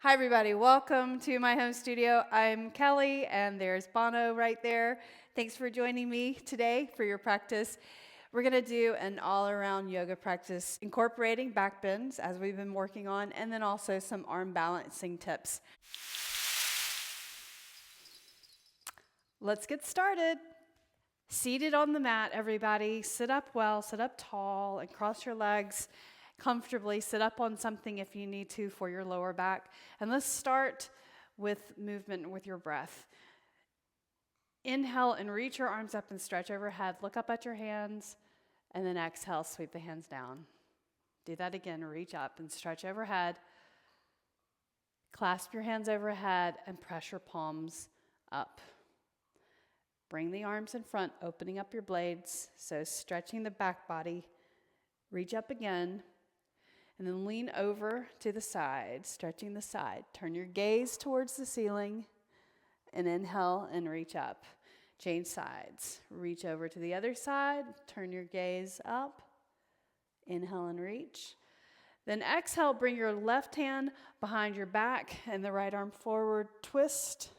Hi everybody, welcome to my home studio. I'm Kelly and there's Bono right there. Thanks for joining me today for your practice. We're gonna do an all-around yoga practice incorporating back bends as we've been working on, and then also some arm balancing tips. Let's get started. Seated on the mat, everybody, sit up well, sit up tall and cross your legs comfortably. Sit up on something if you need to for your lower back. And let's start with movement with your breath. Inhale and reach your arms up and stretch overhead. Look up at your hands, and then exhale, sweep the hands down. Do that again. Reach up and stretch overhead. Clasp your hands overhead and press your palms up. Bring the arms in front, opening up your blades, so stretching the back body. Reach up again, and then lean over to the side, stretching the side. Turn your gaze towards the ceiling, and inhale and reach up. Change sides. Reach over to the other side, turn your gaze up, inhale and reach. Then exhale, bring your left hand behind your back and the right arm forward, twist.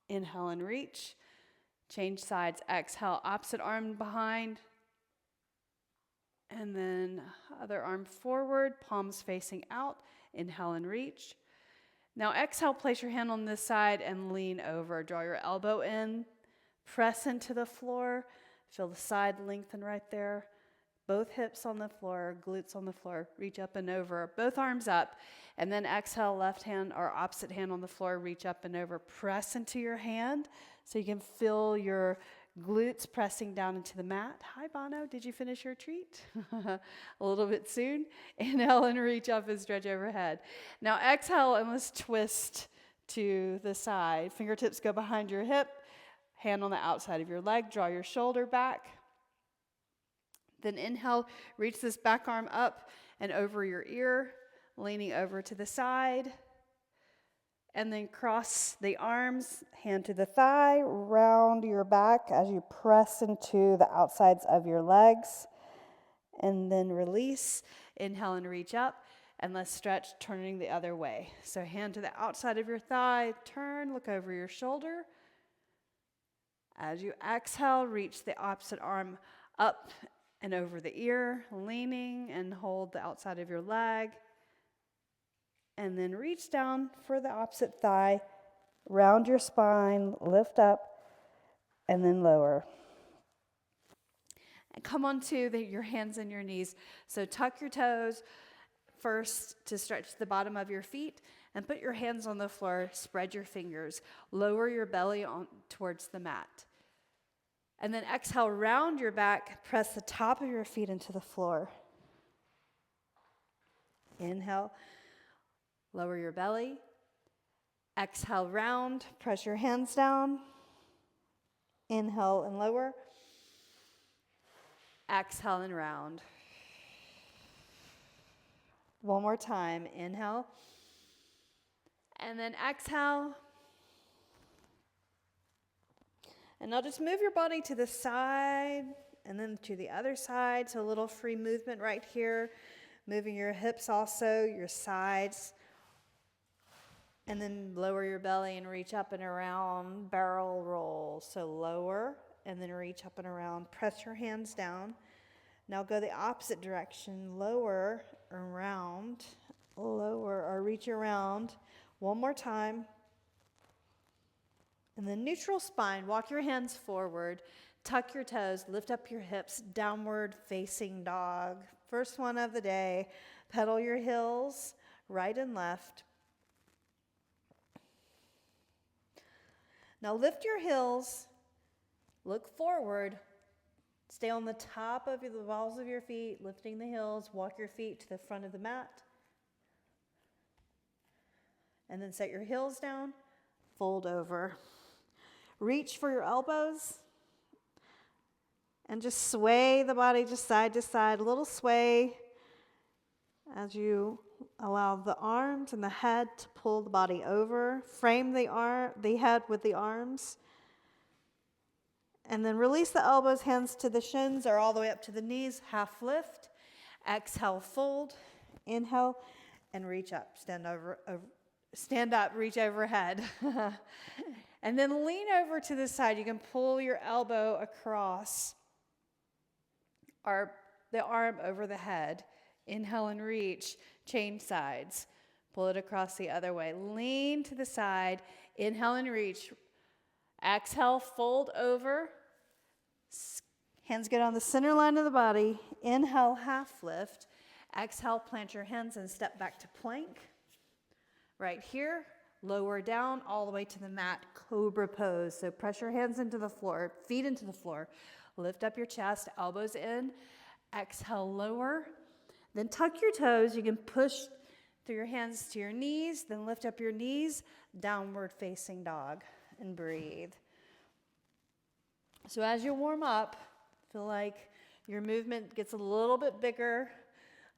Inhale and reach. Change sides, exhale, opposite arm behind, and then other arm forward, palms facing out, inhale and reach. Now exhale, place your hand on this side and lean over. Draw your elbow in, press into the floor, feel the side lengthen right there. Both hips on the floor, glutes on the floor, reach up and over, both arms up, and then exhale, left hand or opposite hand on the floor, reach up and over. Press into your hand so you can feel your glutes pressing down into the mat. Hi, Bono. Did you finish your treat? A little bit soon. Inhale and reach up and stretch overhead. Now exhale and let's twist to the side. Fingertips go behind your hip. Hand on the outside of your leg. Draw your shoulder back. Then inhale, reach this back arm up and over your ear, leaning over to the side. And then cross the arms, hand to the thigh, round your back as you press into the outsides of your legs. And then release, inhale and reach up. And let's stretch, turning the other way. So hand to the outside of your thigh, turn, look over your shoulder. As you exhale, reach the opposite arm up and over the ear, leaning and hold the outside of your leg. And then reach down for the opposite thigh, round your spine, lift up, and then lower. And come onto your hands and your knees. So tuck your toes first to stretch the bottom of your feet, and put your hands on the floor, spread your fingers, lower your belly on towards the mat. And then exhale, round your back, press the top of your feet into the floor. Inhale. Lower your belly. Exhale, round. Press your hands down. Inhale and lower. Exhale and round. One more time. Inhale. And then exhale. And now just move your body to the side and then to the other side. So a little free movement right here. Moving your hips also, your sides. And then lower your belly and reach up and around, barrel roll. So lower and then reach up and around. Press your hands down. Now go the opposite direction. Lower, around, lower, or reach around. One more time. And then neutral spine. Walk your hands forward. Tuck your toes. Lift up your hips. Downward facing dog. First one of the day. Pedal your heels, right and left. Now lift your heels, look forward, stay on the top of the balls of your feet, lifting the heels, walk your feet to the front of the mat. And then set your heels down, fold over. Reach for your elbows and just sway the body just side to side, a little sway as you allow the arms and the head to pull the body over. Frame the head with the arms. And then release the elbows, hands to the shins or all the way up to the knees. Half lift. Exhale, fold. Inhale, and reach up. Stand over stand up, reach overhead. And then lean over to the side. You can pull your elbow across the arm over the head. Inhale and reach, change sides. Pull it across the other way. Lean to the side, inhale and reach. Exhale, fold over. Hands get on the center line of the body. Inhale, half lift. Exhale, plant your hands and step back to plank. Right here, lower down all the way to the mat, cobra pose. So press your hands into the floor, feet into the floor. Lift up your chest, elbows in. Exhale, lower. Then tuck your toes. You can push through your hands to your knees, then lift up your knees, downward facing dog, and breathe. So as you warm up, feel like your movement gets a little bit bigger,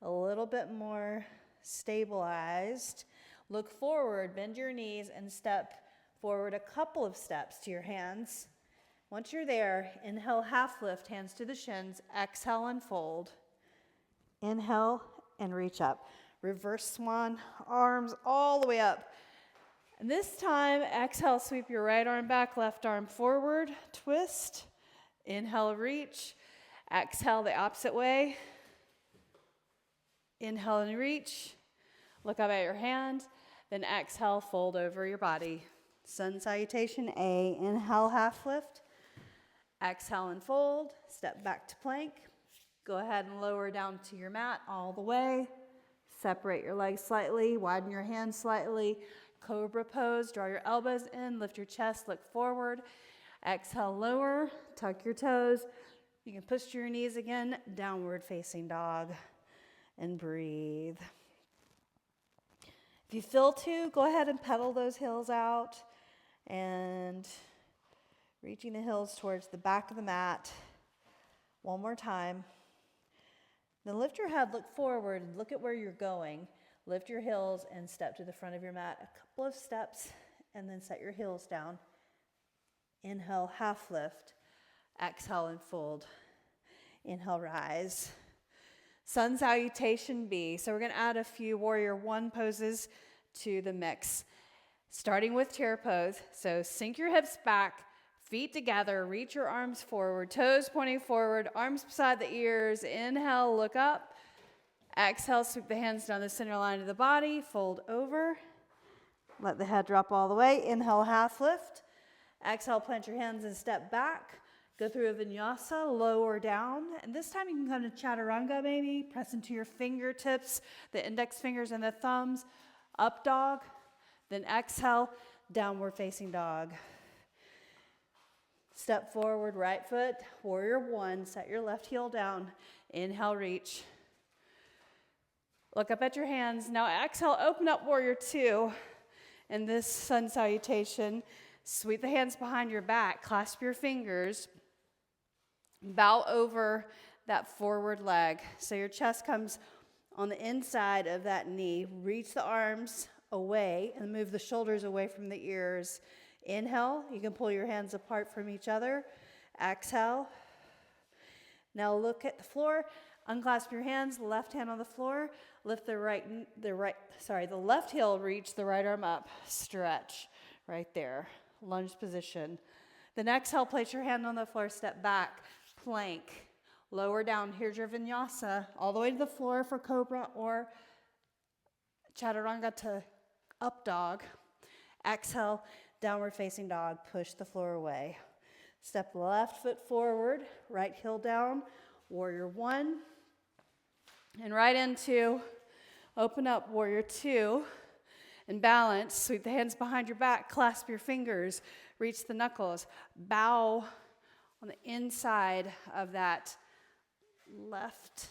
a little bit more stabilized. Look forward, bend your knees, and step forward a couple of steps to your hands. Once you're there, inhale, half lift, hands to the shins. Exhale and fold. Inhale and reach up. Reverse swan, arms all the way up. And this time, exhale, sweep your right arm back, left arm forward, twist. Inhale, reach. Exhale, the opposite way. Inhale and reach. Look up at your hand. Then exhale, fold over your body. Sun salutation, A. Inhale, half lift. Exhale and fold. Step back to plank. Go ahead and lower down to your mat all the way. Separate your legs slightly. Widen your hands slightly. Cobra pose. Draw your elbows in. Lift your chest. Look forward. Exhale, lower. Tuck your toes. You can push to your knees again. Downward facing dog. And breathe. If you feel to, go ahead and pedal those heels out. And reaching the heels towards the back of the mat. One more time. Then lift your head, look forward, look at where you're going. Lift your heels and step to the front of your mat. A couple of steps, and then set your heels down. Inhale, half lift. Exhale and fold. Inhale, rise. Sun salutation B. So we're going to add a few warrior one poses to the mix. Starting with chair pose. So sink your hips back. Feet together, reach your arms forward, toes pointing forward, arms beside the ears. Inhale, look up. Exhale, sweep the hands down the center line of the body, fold over. Let the head drop all the way. Inhale, half lift. Exhale, plant your hands and step back. Go through a vinyasa, lower down. And this time you can come to chaturanga maybe. Press into your fingertips, the index fingers and the thumbs. Up dog. Then exhale, downward facing dog. Step forward, right foot, warrior one. Set your left heel down. Inhale, reach. Look up at your hands. Now exhale, open up warrior two. In this sun salutation, sweep the hands behind your back. Clasp your fingers. Bow over that forward leg. So your chest comes on the inside of that knee. Reach the arms away and move the shoulders away from the ears. Inhale, you can pull your hands apart from each other. Exhale. Now look at the floor. Unclasp your hands, left hand on the floor. Lift the left heel, reach the right arm up. Stretch right there. Lunge position. Then exhale, place your hand on the floor, step back. Plank. Lower down. Here's your vinyasa. All the way to the floor for cobra or chaturanga to up dog. Exhale. Downward facing dog, push the floor away. Step left foot forward, right heel down, warrior one. And right into, open up warrior two. And balance, sweep the hands behind your back, clasp your fingers, reach the knuckles. Bow on the inside of that left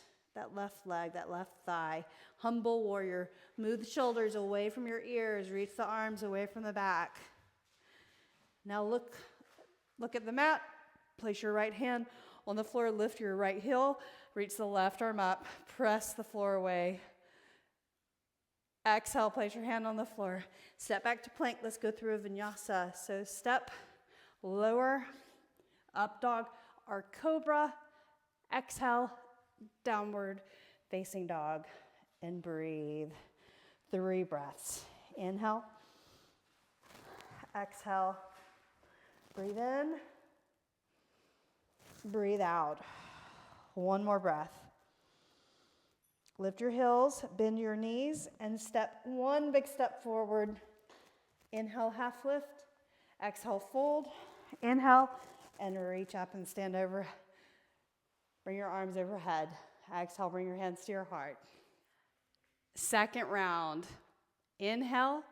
leg, that left thigh. Humble warrior, move the shoulders away from your ears, reach the arms away from the back. Now look at the mat, place your right hand on the floor, lift your right heel, reach the left arm up, press the floor away. Exhale, place your hand on the floor. Step back to plank, let's go through a vinyasa. So step, lower, up dog, or cobra. Exhale, downward facing dog, and breathe. 3 breaths. Inhale. Exhale. Breathe in. Breathe out. One more breath. Lift your heels, bend your knees, and step one big step forward. Inhale, half lift. Exhale, fold. Inhale, and reach up and stand over. Bring your arms overhead. Exhale, bring your hands to your heart. Second round. Inhale,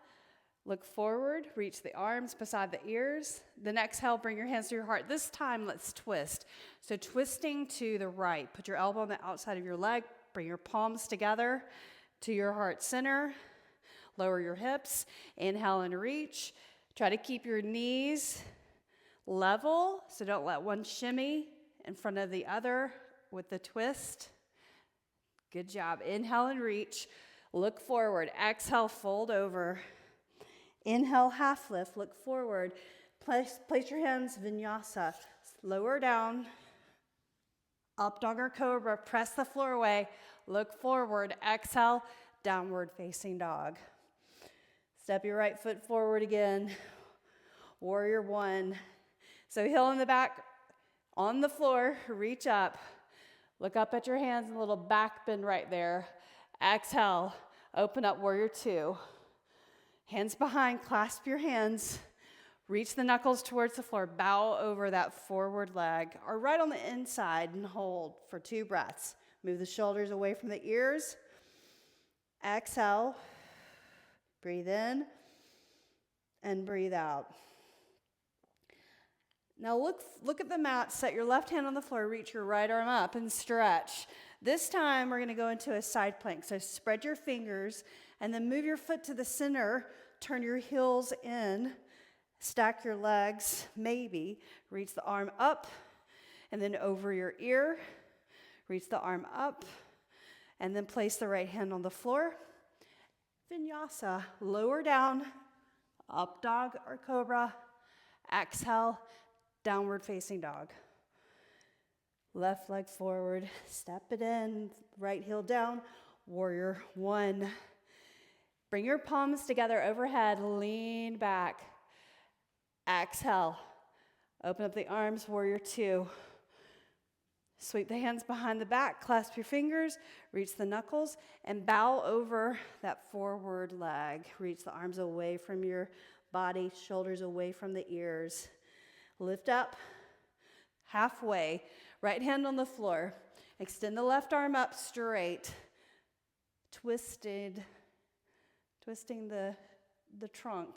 look forward, reach the arms beside the ears. Then exhale, bring your hands to your heart. This time, let's twist. So twisting to the right. Put your elbow on the outside of your leg. Bring your palms together to your heart center. Lower your hips. Inhale and reach. Try to keep your knees level, so don't let one shimmy in front of the other with the twist. Good job. Inhale and reach. Look forward. Exhale, fold over. Inhale, half lift. Look forward. Place your hands, vinyasa. Lower down. Up dog or cobra. Press the floor away. Look forward. Exhale, downward facing dog. Step your right foot forward again. Warrior one. So heel in the back on the floor. Reach up. Look up at your hands, a little back bend right there. Exhale, open up warrior two. Hands behind, clasp your hands. Reach the knuckles towards the floor. Bow over that forward leg or right on the inside and hold for 2 breaths. Move the shoulders away from the ears. Exhale. Breathe in and breathe out. Now look at the mat. Set your left hand on the floor. Reach your right arm up and stretch. This time we're going to go into a side plank. So spread your fingers and then move your foot to the center. Turn your heels in. Stack your legs, maybe. Reach the arm up and then over your ear. Reach the arm up and then place the right hand on the floor. Vinyasa, lower down, up dog or cobra. Exhale, downward facing dog. Left leg forward, step it in, right heel down, warrior one. Bring your palms together overhead, lean back. Exhale, open up the arms, warrior two. Sweep the hands behind the back, clasp your fingers, reach the knuckles, and bow over that forward leg. Reach the arms away from your body, shoulders away from the ears. Lift up, halfway, right hand on the floor. Extend the left arm up straight, twisting the trunk.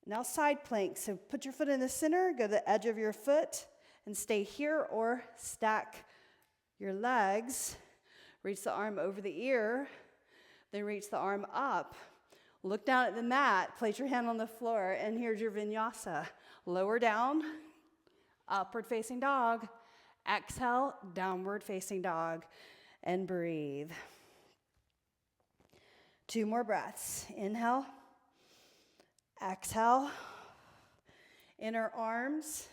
Now side plank, so put your foot in the center, go to the edge of your foot, and stay here or stack your legs. Reach the arm over the ear, then reach the arm up. Look down at the mat, place your hand on the floor, and here's your vinyasa. Lower down, upward facing dog. Exhale, downward facing dog, and breathe. 2 more breaths. Inhale, exhale. Inner arms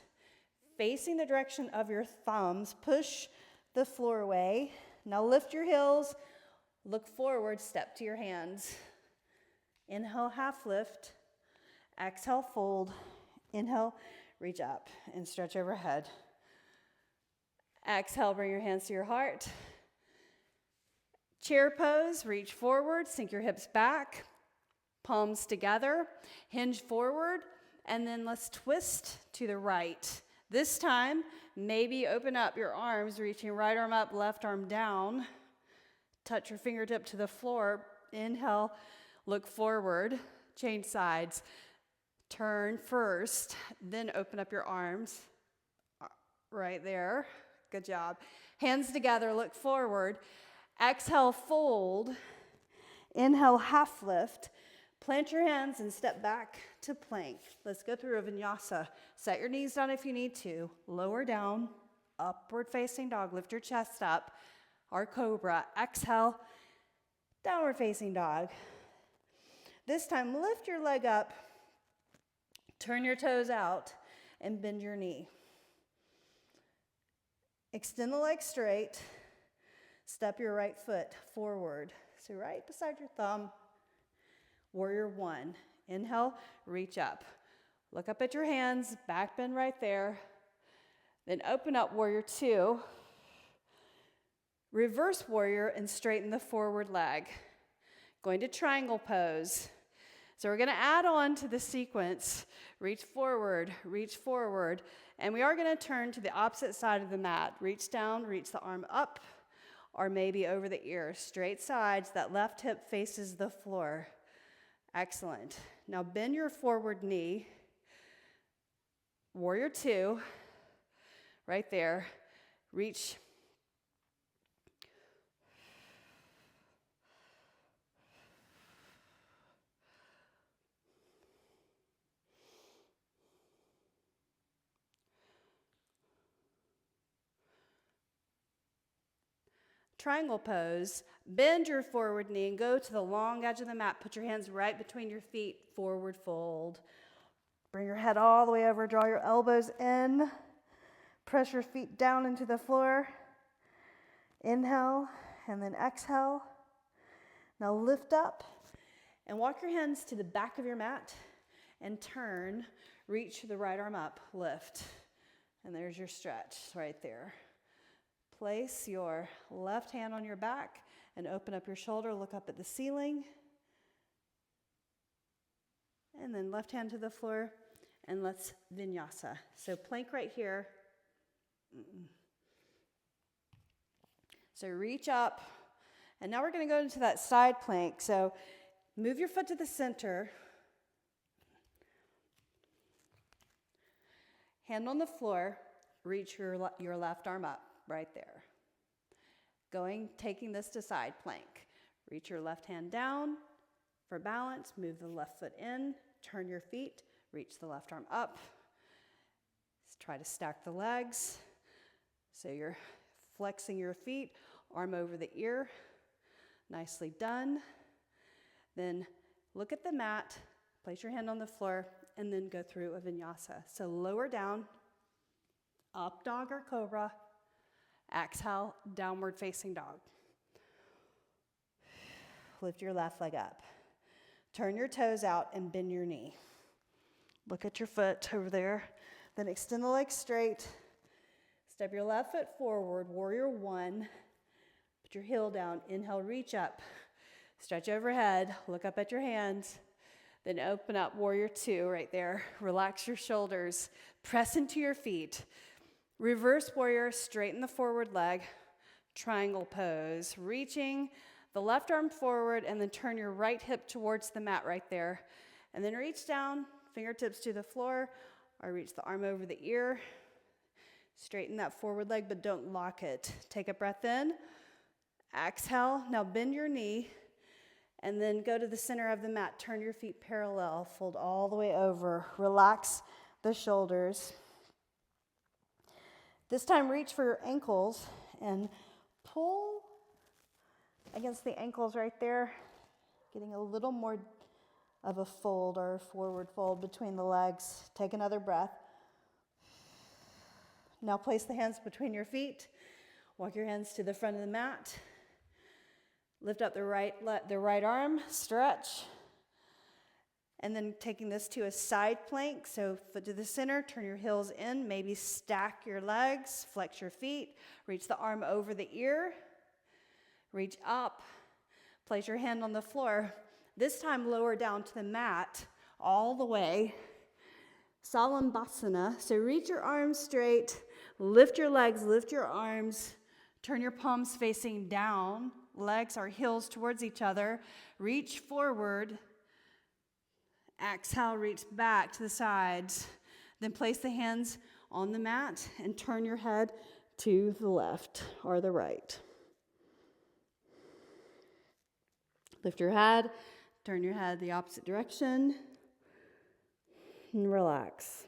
facing the direction of your thumbs. Push the floor away. Now lift your heels, look forward, step to your hands. Inhale, half lift. Exhale, fold. Inhale, reach up and stretch overhead. Exhale, bring your hands to your heart. Chair pose, reach forward, sink your hips back, palms together, hinge forward, and then let's twist to the right. This time, maybe open up your arms, reaching right arm up, left arm down. Touch your fingertip to the floor. Inhale, look forward, change sides. Turn first, then open up your arms. Right there. Good job. Hands together, look forward. Exhale, fold. Inhale, half lift. Plant your hands and step back to plank. Let's go through a vinyasa. Set your knees down if you need to. Lower down, upward facing dog. Lift your chest up. Or cobra. Exhale, downward facing dog. This time, lift your leg up. Turn your toes out and bend your knee. Extend the leg straight. Step your right foot forward. So right beside your thumb. Warrior one. Inhale, reach up. Look up at your hands, back bend right there. Then open up warrior two. Reverse warrior and straighten the forward leg. Going to triangle pose. So we're going to add on to the sequence. Reach forward, and we are going to turn to the opposite side of the mat. Reach down, reach the arm up, or maybe over the ear. Straight sides, that left hip faces the floor. Excellent. Now bend your forward knee. Warrior two, right there. Reach. Triangle pose, bend your forward knee and go to the long edge of the mat. Put your hands right between your feet, forward fold. Bring your head all the way over, draw your elbows in. Press your feet down into the floor. Inhale and then exhale. Now lift up and walk your hands to the back of your mat and turn. Reach the right arm up, lift. And there's your stretch right there. Place your left hand on your back and open up your shoulder, look up at the ceiling. And then left hand to the floor, and let's vinyasa. So plank right here. So reach up, and now we're going to go into that side plank. So move your foot to the center. Hand on the floor, reach your left arm up. Right there. Taking this to side plank. Reach your left hand down for balance. Move the left foot in. Turn your feet. Reach the left arm up. Try to stack the legs. So you're flexing your feet, arm over the ear. Nicely done. Then look at the mat. Place your hand on the floor and then go through a vinyasa. So lower down, up dog or cobra. Exhale, downward facing dog. Lift your left leg up. Turn your toes out and bend your knee. Look at your foot over there. Then extend the leg straight. Step your left foot forward, warrior one. Put your heel down. Inhale, reach up. Stretch overhead. Look up at your hands. Then open up, warrior two right there. Relax your shoulders. Press into your feet. Reverse warrior, straighten the forward leg, triangle pose, reaching the left arm forward and then turn your right hip towards the mat right there. And then reach down, fingertips to the floor, or reach the arm over the ear. Straighten that forward leg, but don't lock it. Take a breath in, exhale. Now bend your knee and then go to the center of the mat. Turn your feet parallel, fold all the way over. Relax the shoulders. This time, reach for your ankles and pull against the ankles right there, getting a little more of a fold or a forward fold between the legs. Take another breath. Now place the hands between your feet. Walk your hands to the front of the mat. Lift up the right arm, stretch. And then taking this to a side plank, so foot to the center, turn your heels in, maybe stack your legs, flex your feet, reach the arm over the ear, reach up, place your hand on the floor. This time lower down to the mat all the way. Salambhasana, so reach your arms straight, lift your legs, lift your arms, turn your palms facing down, legs are heels towards each other, reach forward. Exhale, reach back to the sides. Then place the hands on the mat and turn your head to the left or the right. Lift your head, turn your head the opposite direction, and relax.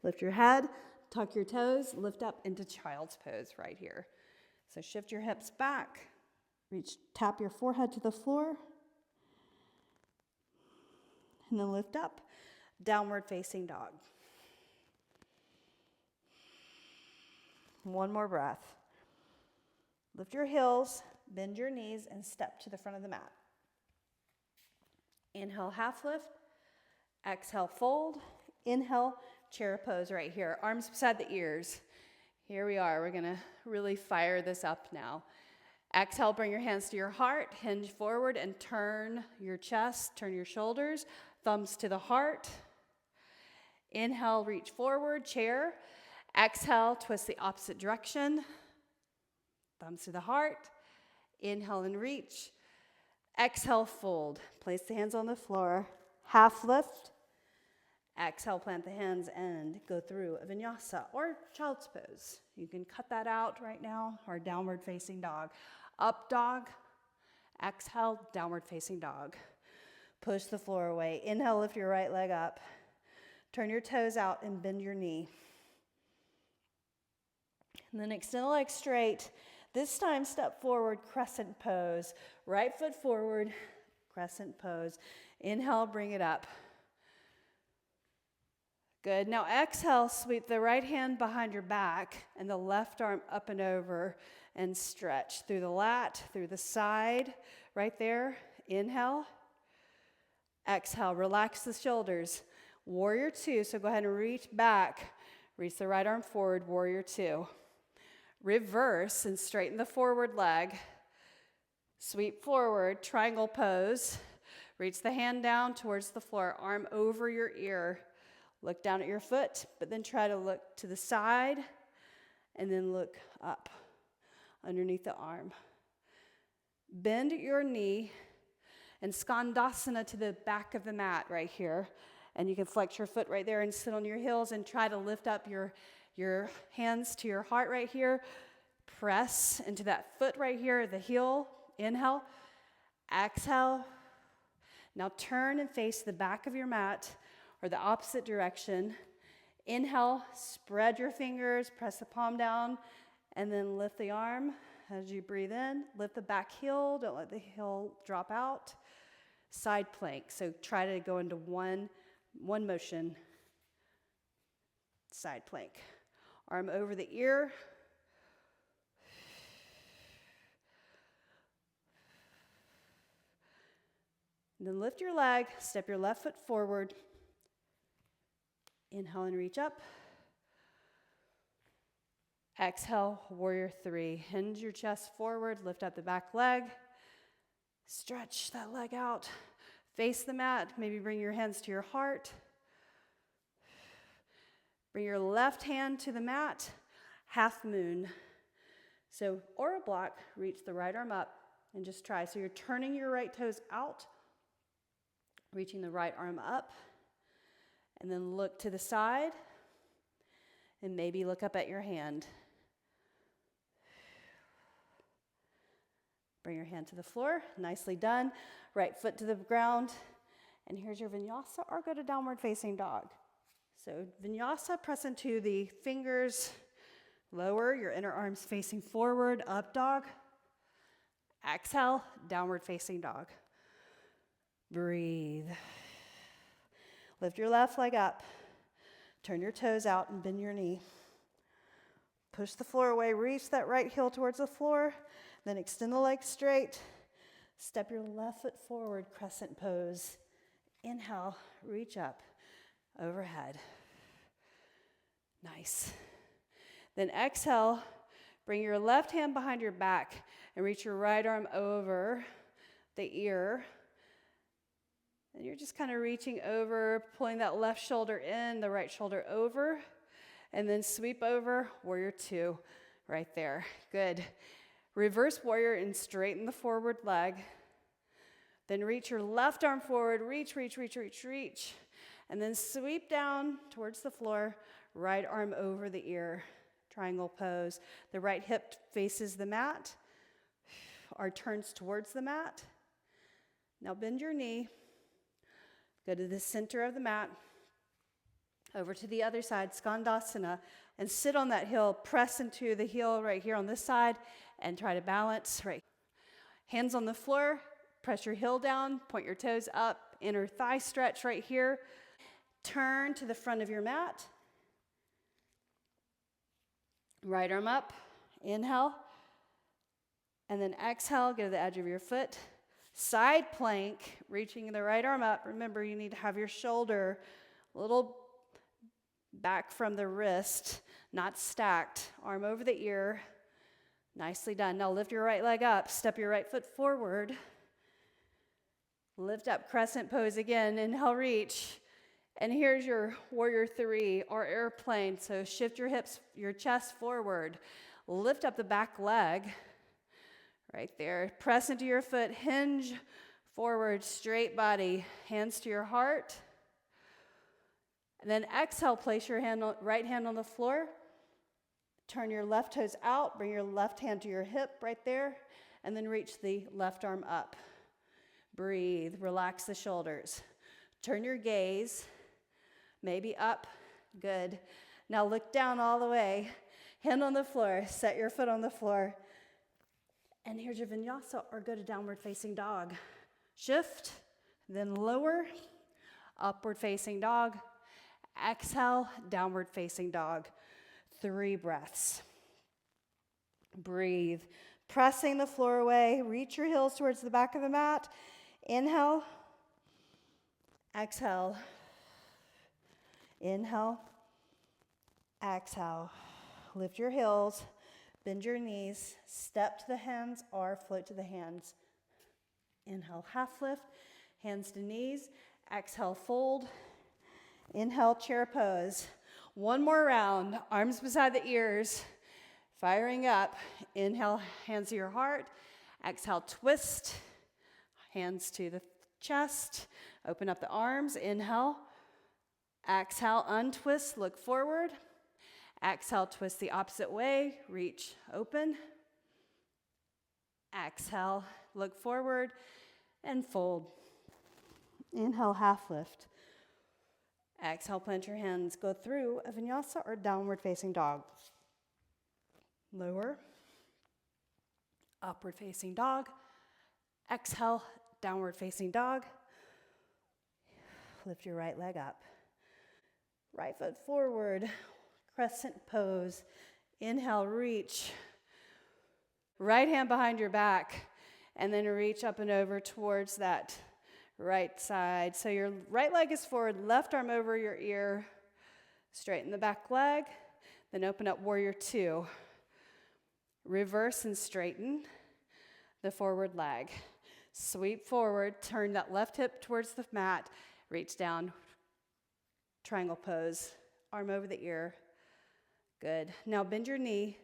Lift your head, tuck your toes, lift up into child's pose right here. So shift your hips back. Tap your forehead to the floor, and then lift up, downward facing dog. One more breath. Lift your heels, bend your knees, and step to the front of the mat. Inhale, half lift. Exhale, fold. Inhale, chair pose right here. Arms beside the ears. Here we are. We're going to really fire this up now. Exhale, bring your hands to your heart. Hinge forward and turn your chest, turn your shoulders. Thumbs to the heart. Inhale, reach forward, chair. Exhale, twist the opposite direction. Thumbs to the heart. Inhale and reach. Exhale, fold. Place the hands on the floor. Half lift. Exhale, plant the hands and go through a vinyasa or child's pose. You can cut that out right now, or downward facing dog. Up dog. Exhale, downward facing dog. Push the floor away. Inhale, lift your right leg up. Turn your toes out and bend your knee. And then extend the leg straight. This time, step forward, crescent pose. Right foot forward, crescent pose. Inhale, bring it up. Good. Now exhale, sweep the right hand behind your back and the left arm up and over and stretch through the lat, through the side, right there. Inhale. Exhale, relax the shoulders. Warrior two, so go ahead and reach back. Reach the right arm forward, warrior two. Reverse and straighten the forward leg. Sweep forward, triangle pose. Reach the hand down towards the floor, arm over your ear. Look down at your foot, but then try to look to the side and then look up underneath the arm. Bend your knee and skandasana to the back of the mat right here. And you can flex your foot right there and sit on your heels and try to lift up your hands to your heart right here. Press into that foot right here, the heel. Inhale. Exhale. Now turn and face the back of your mat or the opposite direction. Inhale, spread your fingers, press the palm down, and then lift the arm as you breathe in. Lift the back heel, don't let the heel drop out. Side plank, so try to go into one motion. Side plank. Arm over the ear. And then lift your leg, step your left foot forward. Inhale and reach up. Exhale, warrior three. Hinge your chest forward, lift up the back leg. Stretch that leg out. Face the mat, maybe bring your hands to your heart. Bring your left hand to the mat, half moon. So, or a block, reach the right arm up and just try. So you're turning your right toes out, reaching the right arm up, and then look to the side, and maybe look up at your hand. Bring your hand to the floor, nicely done. Right foot to the ground, and here's your vinyasa, or go to downward facing dog. So vinyasa, press into the fingers, lower, your inner arms facing forward, up dog. Exhale, downward facing dog. Breathe. Lift your left leg up. Turn your toes out and bend your knee. Push the floor away. Reach that right heel towards the floor. Then extend the leg straight. Step your left foot forward, crescent pose. Inhale, reach up, overhead. Nice. Then exhale, bring your left hand behind your back and reach your right arm over the ear. And you're just kind of reaching over, pulling that left shoulder in, the right shoulder over, and then sweep over, warrior two, right there. Good. Reverse warrior and straighten the forward leg. Then reach your left arm forward, reach, and then sweep down towards the floor, right arm over the ear, triangle pose. The right hip faces the mat, or turns towards the mat. Now bend your knee. Go to the center of the mat, over to the other side, skandasana, and sit on that heel. Press into the heel right here on this side and try to balance. Right. Hands on the floor, press your heel down, point your toes up, inner thigh stretch right here. Turn to the front of your mat. Right arm up, inhale. And then exhale, go to the edge of your foot. Side plank, reaching the right arm up. Remember, you need to have your shoulder a little back from the wrist, not stacked. Arm over the ear. Nicely done. Now lift your right leg up. Step your right foot forward. Lift up, crescent pose again. Inhale, reach. And here's your warrior three or airplane. So shift your hips, your chest forward. Lift up the back leg. Right there. Press into your foot. Hinge forward, straight body. Hands to your heart. And then exhale, place your right hand on the floor. Turn your left toes out. Bring your left hand to your hip right there. And then reach the left arm up. Breathe. Relax the shoulders. Turn your gaze. Maybe up. Good. Now look down all the way. Hand on the floor. Set your foot on the floor. And here's your vinyasa, or go to downward facing dog. Shift, then lower, upward facing dog. Exhale, downward facing dog. 3 breaths. Breathe. Pressing the floor away. Reach your heels towards the back of the mat. Inhale. Exhale. Inhale. Exhale. Lift your heels. Bend your knees. Step to the hands or float to the hands. Inhale, half lift. Hands to knees. Exhale, fold. Inhale, chair pose. One more round. Arms beside the ears. Firing up. Inhale, hands to your heart. Exhale, twist. Hands to the chest. Open up the arms. Inhale. Exhale, untwist. Look forward. Exhale, twist the opposite way. Reach, open. Exhale, look forward and fold. Inhale, half lift. Exhale, plant your hands. Go through a vinyasa or downward facing dog. Lower. Upward facing dog. Exhale, downward facing dog. Lift your right leg up. Right foot forward. Crescent pose. Inhale, reach. Right hand behind your back. And then reach up and over towards that right side. So your right leg is forward, left arm over your ear. Straighten the back leg. Then open up warrior 2. Reverse and straighten the forward leg. Sweep forward. Turn that left hip towards the mat. Reach down. Triangle pose. Arm over the ear. Good. Now bend your knee,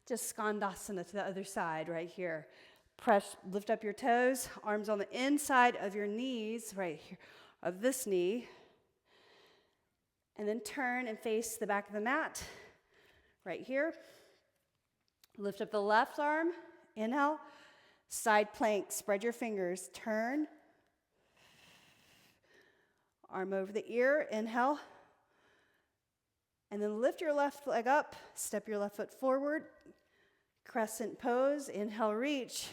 just skandasana to the other side right here. Press, lift up your toes, arms on the inside of your knees, right here, of this knee. And then turn and face the back of the mat, right here. Lift up the left arm, inhale. Side plank, spread your fingers, turn. Arm over the ear, inhale. And then lift your left leg up, step your left foot forward, crescent pose, inhale, reach.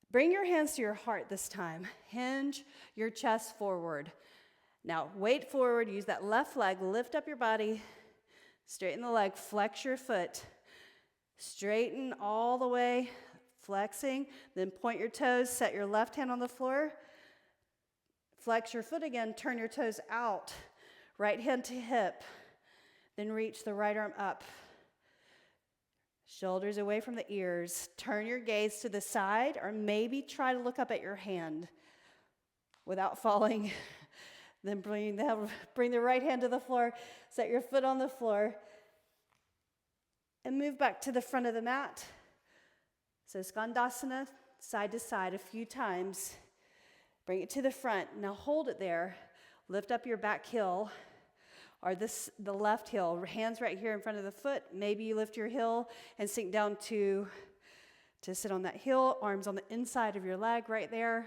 Bring your hands to your heart this time. Hinge your chest forward. Now, weight forward, use that left leg, lift up your body, straighten the leg, flex your foot. Straighten all the way, flexing, then point your toes, set your left hand on the floor. Flex your foot again, turn your toes out. Right hand to hip, then reach the right arm up. Shoulders away from the ears. Turn your gaze to the side, or maybe try to look up at your hand without falling. Then bring the right hand to the floor, set your foot on the floor, and move back to the front of the mat. So skandasana, side to side a few times. Bring it to the front. Now hold it there. Lift up your back heel, or the left heel. Hands right here in front of the foot. Maybe you lift your heel and sink down to sit on that heel. Arms on the inside of your leg right there.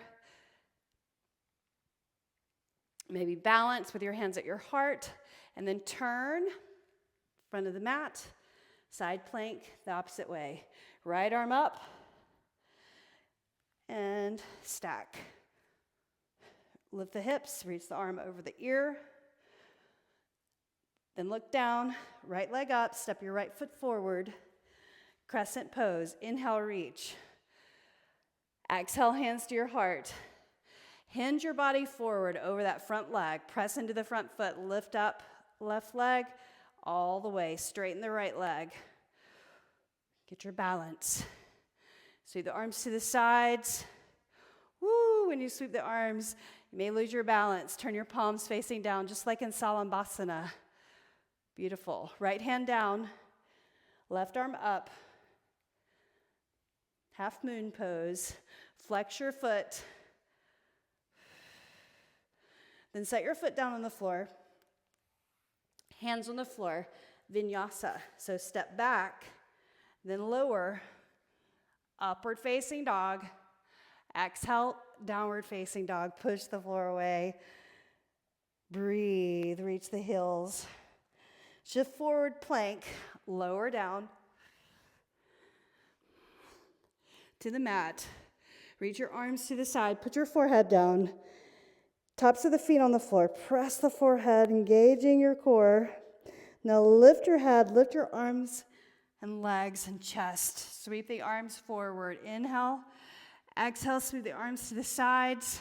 Maybe balance with your hands at your heart. And then turn, front of the mat. Side plank, the opposite way. Right arm up. And stack. Lift the hips, reach the arm over the ear. Then look down, right leg up, step your right foot forward. Crescent pose. Inhale, reach. Exhale, hands to your heart. Hinge your body forward over that front leg. Press into the front foot. Lift up left leg all the way. Straighten the right leg. Get your balance. Sweep the arms to the sides. Woo! When you sweep the arms, you may lose your balance. Turn your palms facing down, just like in Salambhasana. Beautiful. Right hand down. Left arm up. Half moon pose. Flex your foot. Then set your foot down on the floor. Hands on the floor. Vinyasa. So step back, then lower. Upward facing dog. Exhale, downward facing dog. Push the floor away. Breathe. Reach the heels. Shift forward, plank. Lower down to the mat. Reach your arms to the side. Put your forehead down. Tops of the feet on the floor. Press the forehead, engaging your core. Now lift your head, lift your arms and legs and chest. Sweep the arms forward. Inhale. Exhale, sweep the arms to the sides.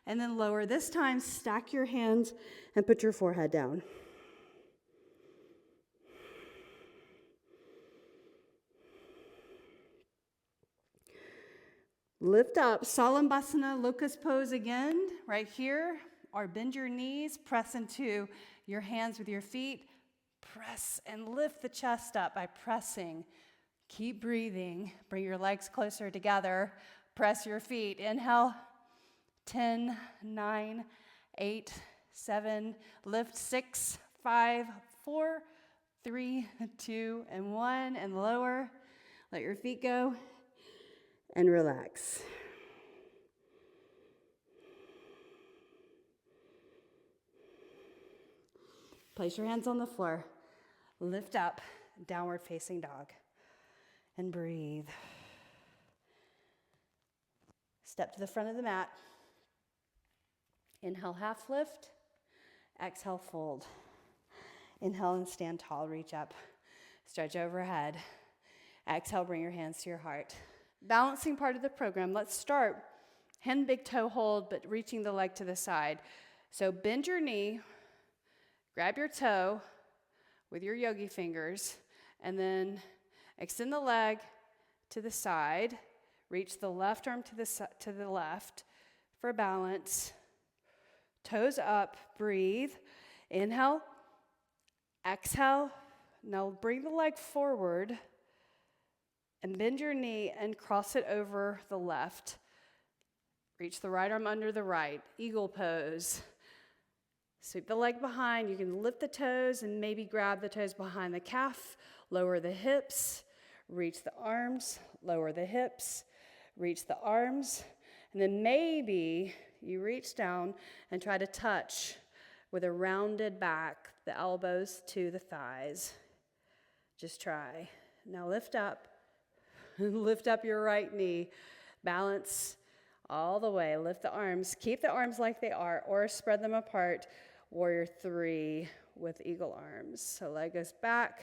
And then lower. This time, stack your hands and put your forehead down. Lift up, Salambhasana, locust pose again, right here, or bend your knees, press into your hands with your feet, press and lift the chest up by pressing. Keep breathing, bring your legs closer together, press your feet, inhale, 10, 9, 8, 7, lift 6, 5, 4, 3, 2, and 1, and lower, let your feet go. And relax. Place your hands on the floor. Lift up, downward facing dog. And breathe. Step to the front of the mat. Inhale, half lift. Exhale, fold. Inhale and stand tall, reach up. Stretch overhead. Exhale, bring your hands to your heart. Balancing part of the program. Let's start hand big toe hold, but reaching the leg to the side. So bend your knee, grab your toe with your yogi fingers, and then extend the leg to the side. Reach the left arm to the left for balance. Toes up, breathe. Inhale, exhale. Now bring the leg forward. And bend your knee and cross it over the left. Reach the right arm under the right. Eagle pose. Sweep the leg behind. You can lift the toes and maybe grab the toes behind the calf. Lower the hips. Reach the arms. Lower the hips. Reach the arms. And then maybe you reach down and try to touch with a rounded back, the elbows to the thighs. Just try. Now lift up. Lift up your right knee. Balance all the way. Lift the arms. Keep the arms like they are or spread them apart. Warrior 3 with eagle arms. So leg goes back.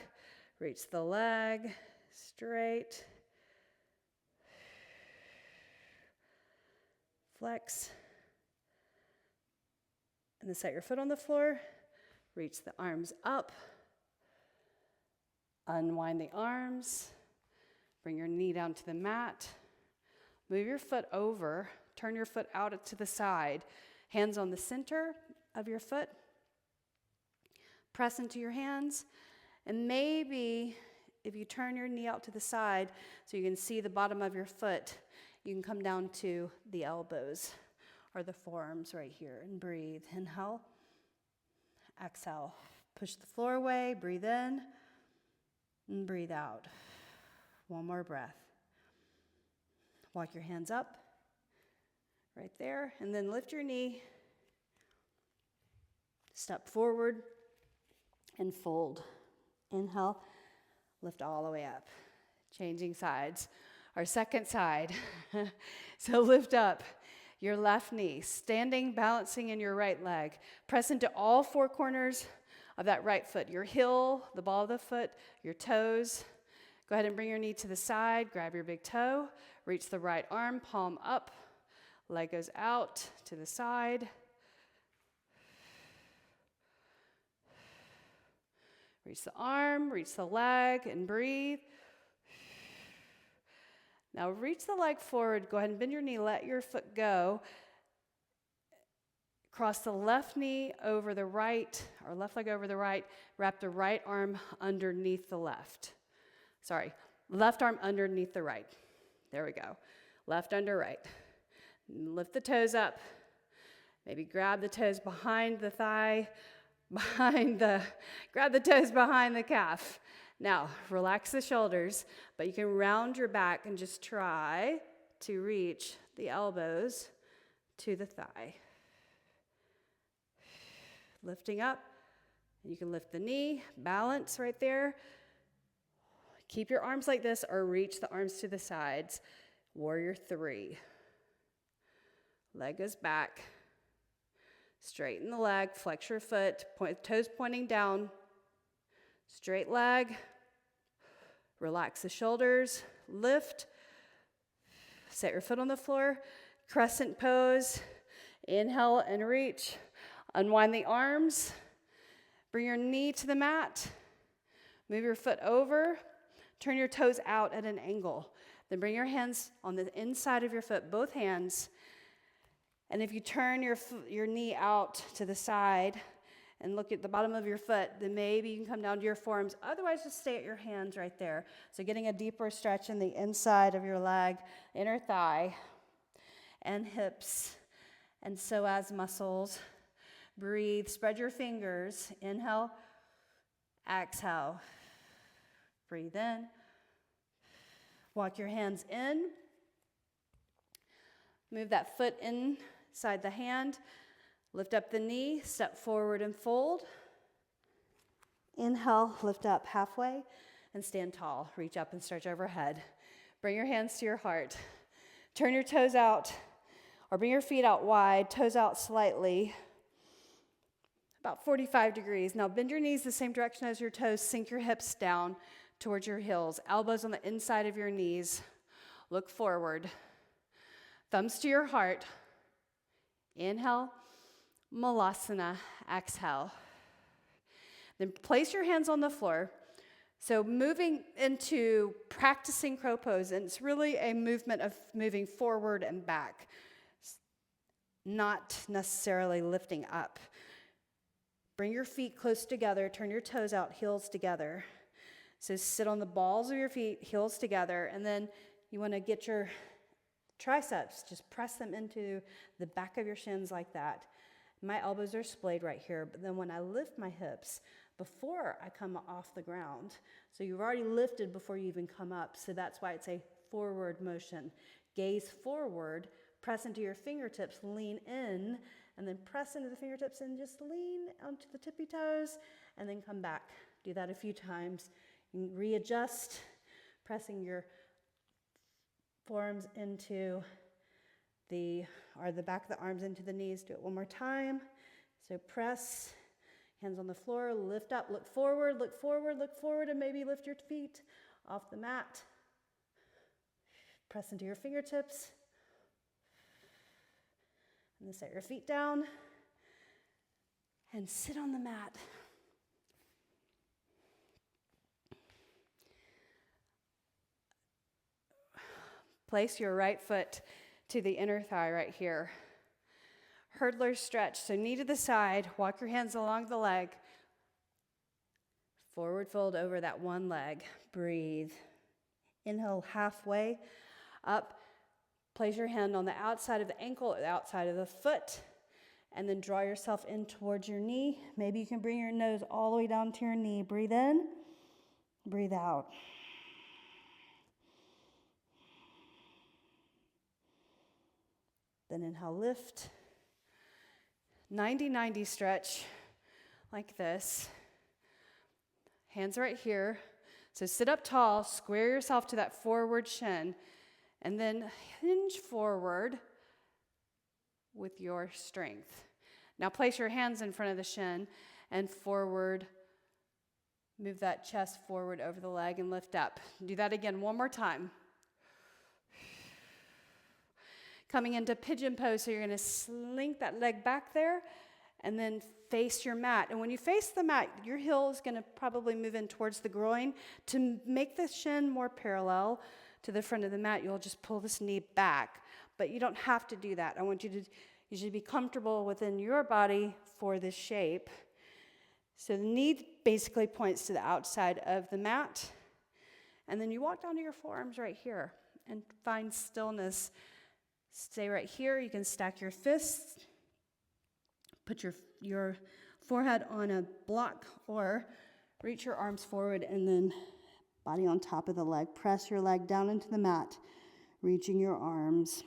Reach the leg straight. Flex. And then set your foot on the floor. Reach the arms up. Unwind the arms. Bring your knee down to the mat. Move your foot over. Turn your foot out to the side. Hands on the center of your foot. Press into your hands. And maybe if you turn your knee out to the side so you can see the bottom of your foot, you can come down to the elbows or the forearms right here and breathe. Inhale. Exhale. Push the floor away. Breathe in and breathe out. One more breath. Walk your hands up, right there, and then lift your knee. Step forward and fold. Inhale, lift all the way up. Changing sides. Our second side. So lift up your left knee, standing, balancing in your right leg. Press into all four corners of that right foot. Your heel, the ball of the foot, your toes. Go ahead and bring your knee to the side, grab your big toe, reach the right arm, palm up, leg goes out to the side. Reach the arm, reach the leg, and breathe. Now reach the leg forward. Go ahead and bend your knee, let your foot go. Cross the left knee over the right, or left leg over the right. Wrap the right arm underneath the left. Left arm underneath the right. There we go. Left under right. Lift the toes up. Maybe grab the toes behind the thigh, grab the toes behind the calf. Now, relax the shoulders, but you can round your back and just try to reach the elbows to the thigh. Lifting up, you can lift the knee, balance right there. Keep your arms like this or reach the arms to the sides. Warrior 3. Leg goes back. Straighten the leg, flex your foot, toes pointing down. Straight leg. Relax the shoulders, lift. Set your foot on the floor. Crescent pose. Inhale and reach. Unwind the arms. Bring your knee to the mat. Move your foot over. Turn your toes out at an angle. Then bring your hands on the inside of your foot, both hands. And if you turn your knee out to the side and look at the bottom of your foot, then maybe you can come down to your forearms. Otherwise, just stay at your hands right there. So getting a deeper stretch in the inside of your leg, inner thigh, and hips, and psoas muscles. Breathe, spread your fingers. Inhale, exhale. Breathe in. Walk your hands in. Move that foot inside the hand. Lift up the knee, step forward and fold. Inhale, lift up halfway and stand tall. Reach up and stretch overhead. Bring your hands to your heart. Turn your toes out or bring your feet out wide, toes out slightly, about 45 degrees. Now bend your knees the same direction as your toes. Sink your hips down towards your heels. Elbows on the inside of your knees. Look forward. Thumbs to your heart. Inhale, Malasana, exhale. Then place your hands on the floor. So moving into practicing crow pose, and it's really a movement of moving forward and back, not necessarily lifting up. Bring your feet close together, turn your toes out, heels together. So sit on the balls of your feet, heels together, and then you want to get your triceps, just press them into the back of your shins like that. My elbows are splayed right here, but then when I lift my hips, before I come off the ground, so you've already lifted before you even come up, so that's why it's a forward motion. Gaze forward, press into your fingertips, lean in, and then press into the fingertips and just lean onto the tippy toes, and then come back. Do that a few times. You can readjust, pressing your forearms into the back of the arms into the knees. Do it one more time. So press, hands on the floor, lift up, look forward, look forward, look forward, and maybe lift your feet off the mat. Press into your fingertips. And then set your feet down and sit on the mat. Place your right foot to the inner thigh right here. Hurdler stretch, so knee to the side, walk your hands along the leg. Forward fold over that one leg. Breathe. Inhale halfway up. Place your hand on the outside of the ankle, or the outside of the foot, and then draw yourself in towards your knee. Maybe you can bring your nose all the way down to your knee. Breathe in, breathe out. Then inhale, lift. 90-90 stretch like this. Hands right here. So sit up tall, square yourself to that forward shin, and then hinge forward with your strength. Now place your hands in front of the shin and forward Move that chest forward over the leg and lift up. Do that again one more time. Coming into pigeon pose, so you're going to slink that leg back there and then face your mat. And when you face the mat, your heel is going to probably move in towards the groin. To make the shin more parallel to the front of the mat, you'll just pull this knee back. But you don't have to do that. I want you should be comfortable within your body for this shape. So the knee basically points to the outside of the mat. And then you walk down to your forearms right here and find stillness. Stay right here. You can stack your fists. Put your forehead on a block or reach your arms forward and then body on top of the leg. Press your leg down into the mat, reaching your arms.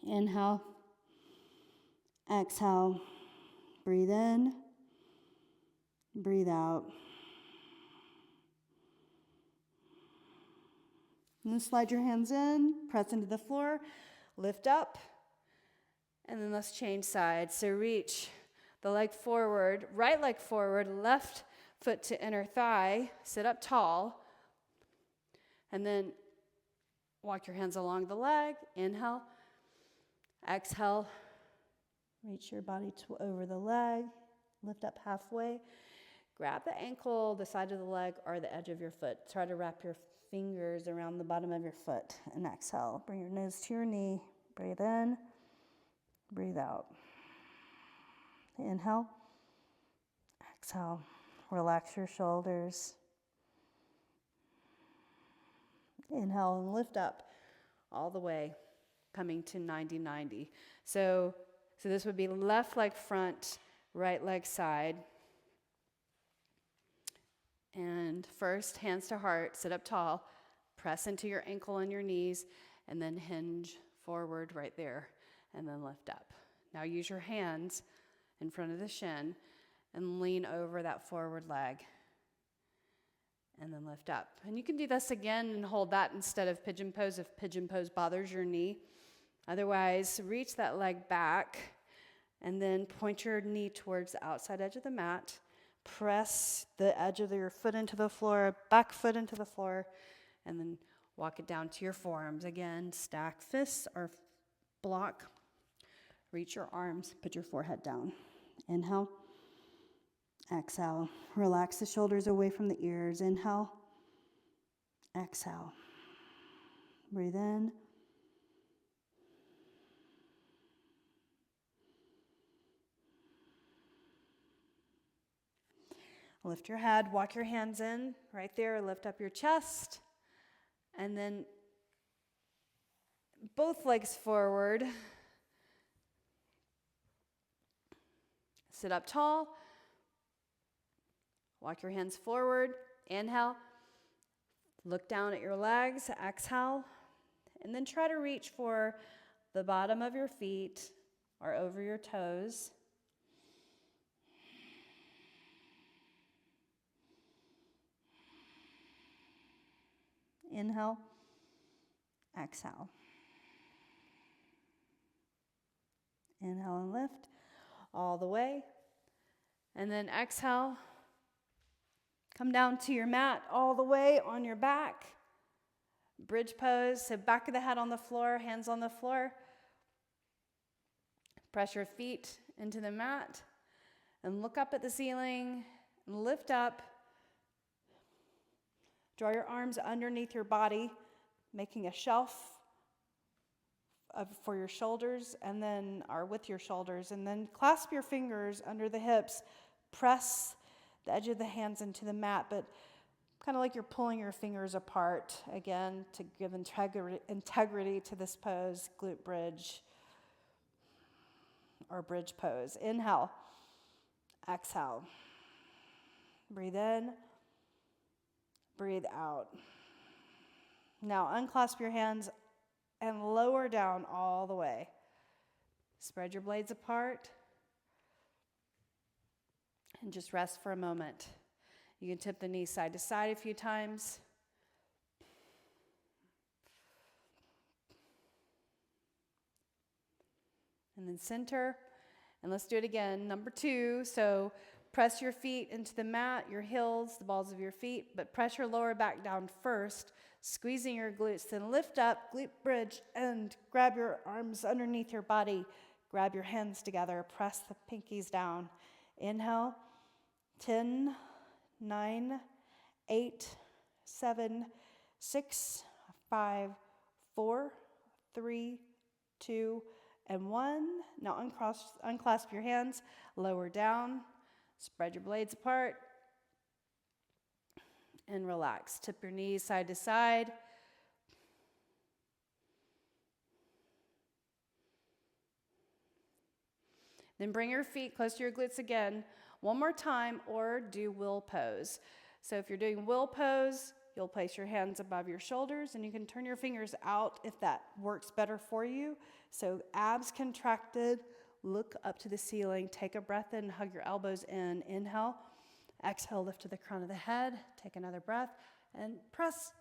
Inhale. Exhale. Breathe in. Breathe out. And then slide your hands in, press into the floor, lift up, and then let's change sides. So reach the leg forward, right leg forward, left foot to inner thigh, sit up tall, and then walk your hands along the leg. Inhale, exhale, reach your body over the leg, lift up halfway, grab the ankle, the side of the leg, or the edge of your foot. Try to wrap your fingers around the bottom of your foot and exhale. Bring your nose to your knee. Breathe in, breathe out. Inhale, exhale. Relax your shoulders. Inhale and lift up all the way, coming to 90-90. So this would be left leg front, right leg side. And first, hands to heart, sit up tall, press into your ankle and your knees, and then hinge forward right there, and then lift up. Now use your hands in front of the shin and lean over that forward leg, and then lift up. And you can do this again and hold that instead of pigeon pose if pigeon pose bothers your knee. Otherwise, reach that leg back, and then point your knee towards the outside edge of the mat. Press the edge of your foot into the floor, back foot into the floor, and then walk it down to your forearms. Again, stack fists or block. Reach your arms, put your forehead down. Inhale, exhale. Relax the shoulders away from the ears. Inhale, exhale. Breathe in. Lift your head, walk your hands in right there, lift up your chest, and then both legs forward. Sit up tall, walk your hands forward, inhale, look down at your legs, exhale, and then try to reach for the bottom of your feet or over your toes. Inhale, exhale. Inhale and lift all the way. And then exhale. Come down to your mat all the way on your back. Bridge pose, so back of the head on the floor, hands on the floor. Press your feet into the mat and look up at the ceiling and lift up. Draw your arms underneath your body, making a shelf for your shoulders and then, or with your shoulders, and then clasp your fingers under the hips. Press the edge of the hands into the mat, but kind of like you're pulling your fingers apart, again, to give integrity to this pose, glute bridge or bridge pose. Inhale, exhale. Breathe in. Breathe out. Now unclasp your hands and lower down all the way. Spread your blades apart and just rest for a moment. You can tip the knees side to side a few times. And then center. And let's do it again. Number 2. So Press your feet into the mat, your heels, the balls of your feet, but press your lower back down first, squeezing your glutes. Then lift up, glute bridge, and grab your arms underneath your body. Grab your hands together, press the pinkies down. Inhale, 10, 9, 8, 7, 6, 5, 4, 3, 2, and 1. Now unclasp your hands, lower down, spread your blades apart, and relax. Tip your knees side to side. Then bring your feet close to your glutes again, one more time, or do wheel pose. So if you're doing wheel pose, you'll place your hands above your shoulders, and you can turn your fingers out if that works better for you. So abs contracted, look up to the ceiling, take a breath in, hug your elbows in, inhale. Exhale, lift to the crown of the head, take another breath, and press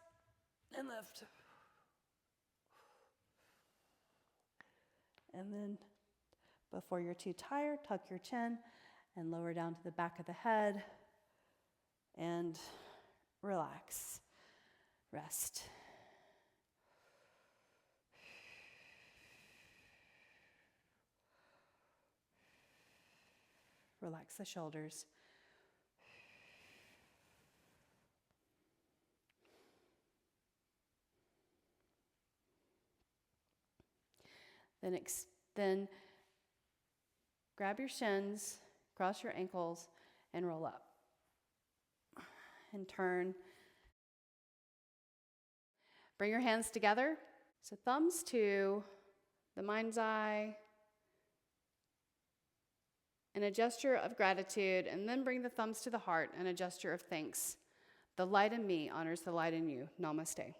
and lift. And then before you're too tired, tuck your chin and lower down to the back of the head and relax. Rest. Relax the shoulders. Then grab your shins, cross your ankles, and roll up. And turn. Bring your hands together. So thumbs to the mind's eye, and a gesture of gratitude, and then bring the thumbs to the heart and a gesture of thanks. The light in me honors the light in you. Namaste.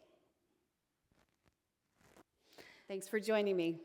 Thanks for joining me.